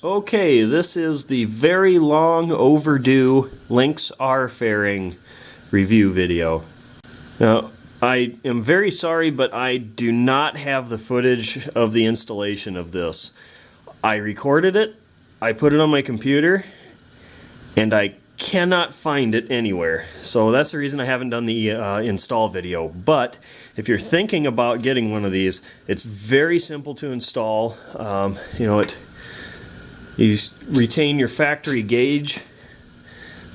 Okay, this is the very long overdue Lynx R fairing review video. Now, I am very sorry, but I do not have the footage of the installation of this. I recorded it, I put it on my computer, and I cannot find it anywhere. So that's the reason I haven't done the install video. But if you're thinking about getting one of these, it's very simple to install. You retain your factory gauge,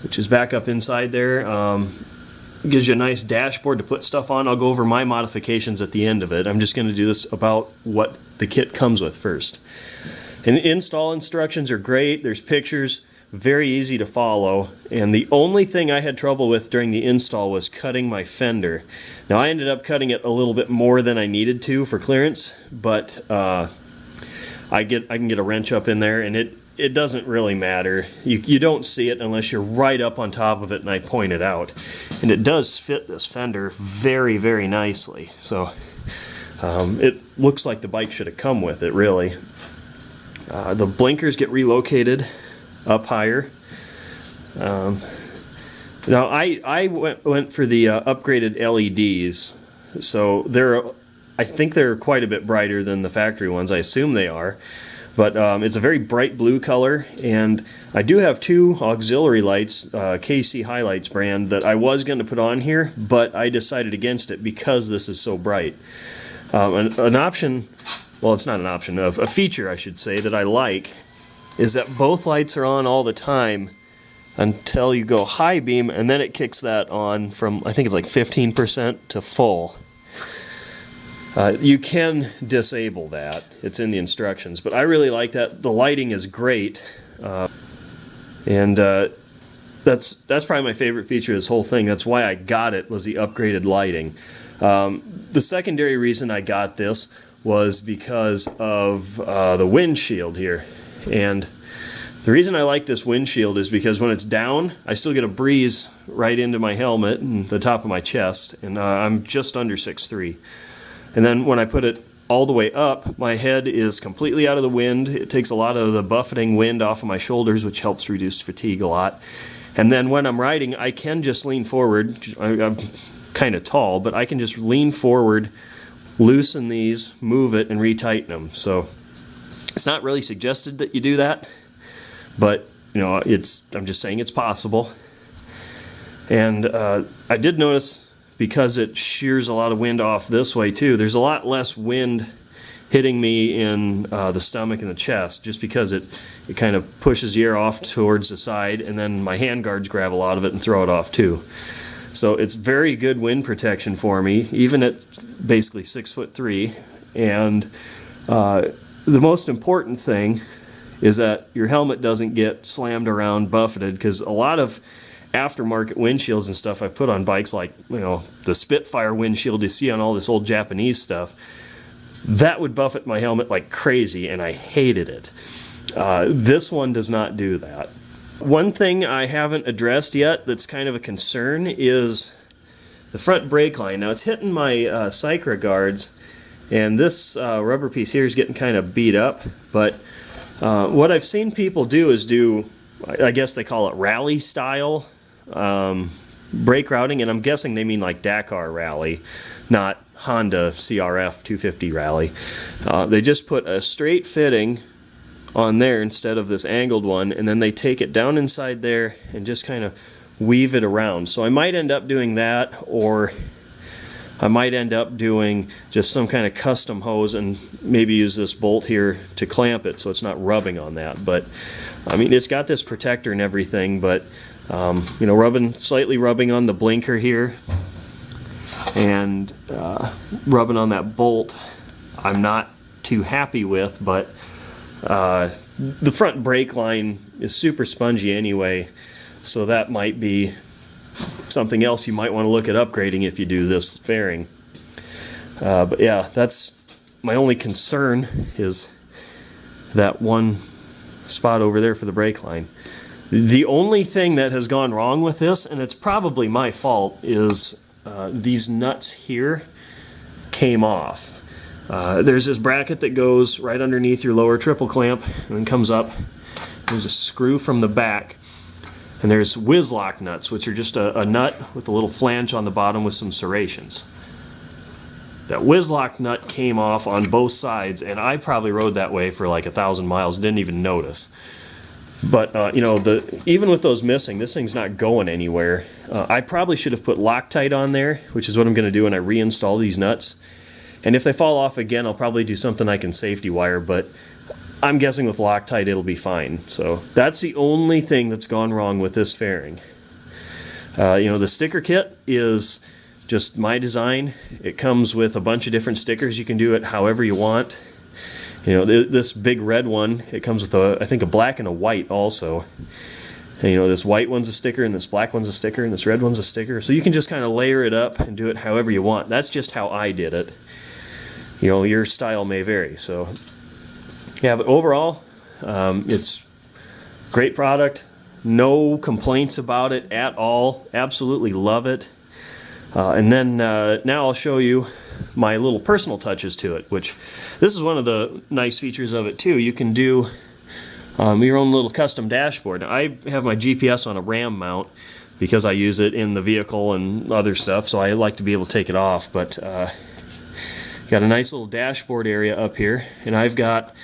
which is back up inside there. It gives you a nice dashboard to put stuff on. I'll go over my modifications at the end of it. I'm just going to do this about what the kit comes with first. And the install instructions are great. There's pictures, very easy to follow. And the only thing I had trouble with during the install was cutting my fender. Now I ended up cutting it a little bit more than I needed to for clearance, but I can get a wrench up in there, and it doesn't really matter. You don't see it unless you're right up on top of it and I point it out. And it does fit this fender very, very nicely. So it looks like the bike should have come with it, really. The blinkers get relocated up higher. Now I went for the upgraded LEDs. So I think they're quite a bit brighter than the factory ones. I assume they are. But it's a very bright blue color, and I do have two auxiliary lights, KC Highlights brand, that I was going to put on here, but I decided against it because this is so bright. An option, well, it's not an option, a feature I should say that I like is that both lights are on all the time until you go high beam, and then it kicks that on from, I think it's like 15% to full. You can disable that. It's in the instructions, but I really like that. The lighting is great, and that's probably my favorite feature of this whole thing. That's why I got it, was the upgraded lighting. The secondary reason I got this was because of the windshield here, and the reason I like this windshield is because when it's down, I still get a breeze right into my helmet and the top of my chest, and I'm just under 6'3". And then when I put it all the way up, my head is completely out of the wind. It takes a lot of the buffeting wind off of my shoulders, which helps reduce fatigue a lot. And then when I'm riding, I can just lean forward. I'm kind of tall, but I can just lean forward, loosen these, move it, and retighten them. So it's not really suggested that you do that, but I'm just saying it's possible. And I did notice, because it shears a lot of wind off this way too, there's a lot less wind hitting me in the stomach and the chest, just because it kind of pushes the air off towards the side, and then my hand guards grab a lot of it and throw it off too. So it's very good wind protection for me, even at basically 6'3". And the most important thing is that your helmet doesn't get slammed around, buffeted, because a lot of aftermarket windshields and stuff I've put on bikes, like the Spitfire windshield you see on all this old Japanese stuff, that would buffet my helmet like crazy, and I hated it. This one does not do that. One thing I haven't addressed yet that's kind of a concern is the front brake line. Now it's hitting my Cycra guards, and this rubber piece here is getting kind of beat up, but what I've seen people do is I guess they call it rally style brake routing, and I'm guessing they mean like Dakar rally, not Honda CRF250 rally. They just put a straight fitting on there instead of this angled one, and then they take it down inside there and just kind of weave it around. So I might end up doing that, or I might end up doing just some kind of custom hose and maybe use this bolt here to clamp it so it's not rubbing on that. But I mean, it's got this protector and everything, but slightly rubbing on the blinker here and rubbing on that bolt, I'm not too happy with. But the front brake line is super spongy anyway, so that might be something else you might want to look at upgrading if you do this fairing. But yeah, that's my only concern, is that one spot over there for the brake line. The only thing that has gone wrong with this, and it's probably my fault, is these nuts here came off. There's this bracket that goes right underneath your lower triple clamp and then comes up. There's a screw from the back. And there's whiz-lock nuts, which are just a nut with a little flange on the bottom with some serrations. That whiz-lock nut came off on both sides, and I probably rode that way for like 1,000 miles, didn't even notice. But you know, even with those missing, this thing's not going anywhere. I probably should have put Loctite on there, which is what I'm going to do when I reinstall these nuts. And if they fall off again, I'll probably do something I can safety wire, but I'm guessing with Loctite it'll be fine. So that's the only thing that's gone wrong with this fairing. You know, the sticker kit is just my design. It comes with a bunch of different stickers. You can do it however you want. You know, this big red one, it comes with I think a black and a white also. And, you know, this white one's a sticker, and this black one's a sticker, and this red one's a sticker. So you can just kind of layer it up and do it however you want. That's just how I did it. You know, your style may vary. So yeah, but overall, it's great product. No complaints about it at all. Absolutely love it. And then now I'll show you my little personal touches to it, which this is one of the nice features of it too. You can do your own little custom dashboard. Now, I have my GPS on a RAM mount because I use it in the vehicle and other stuff, so I like to be able to take it off. But got a nice little dashboard area up here, and I've got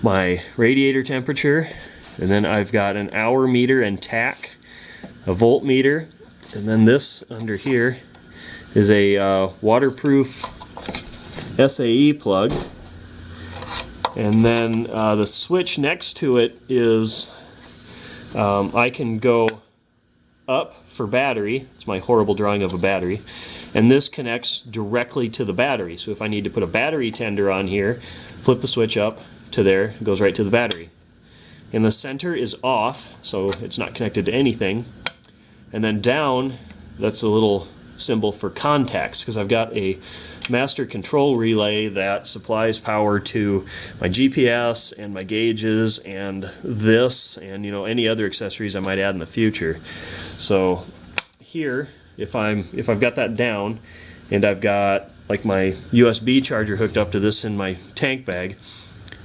my radiator temperature, and then I've got an hour meter and tach, a voltmeter, and then this under here is a waterproof SAE plug, and then the switch next to it is I can go up for battery. It's my horrible drawing of a battery, and this connects directly to the battery. So if I need to put a battery tender on here, flip the switch up to there, it goes right to the battery. And the center is off, so it's not connected to anything. And then down, that's a little symbol for contacts, because I've got a master control relay that supplies power to my GPS and my gauges and this, and you know, any other accessories I might add in the future. So here, if I've got that down and I've got like my USB charger hooked up to this in my tank bag,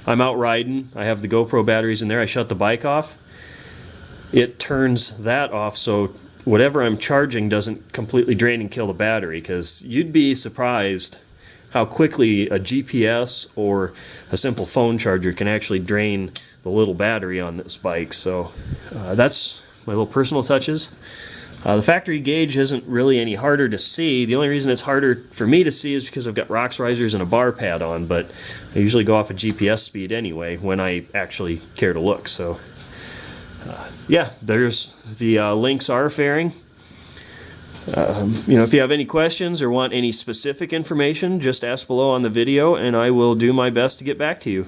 I'm out riding, I have the GoPro batteries in there, I shut the bike off, it turns that off so whatever I'm charging doesn't completely drain and kill the battery, because you'd be surprised how quickly a GPS or a simple phone charger can actually drain the little battery on this bike. So that's my little personal touches. The factory gauge isn't really any harder to see. The only reason it's harder for me to see is because I've got rocks risers and a bar pad on, but I usually go off of GPS speed anyway when I actually care to look. So yeah, there's the Lynx R fairing. You know, if you have any questions or want any specific information, just ask below on the video and I will do my best to get back to you.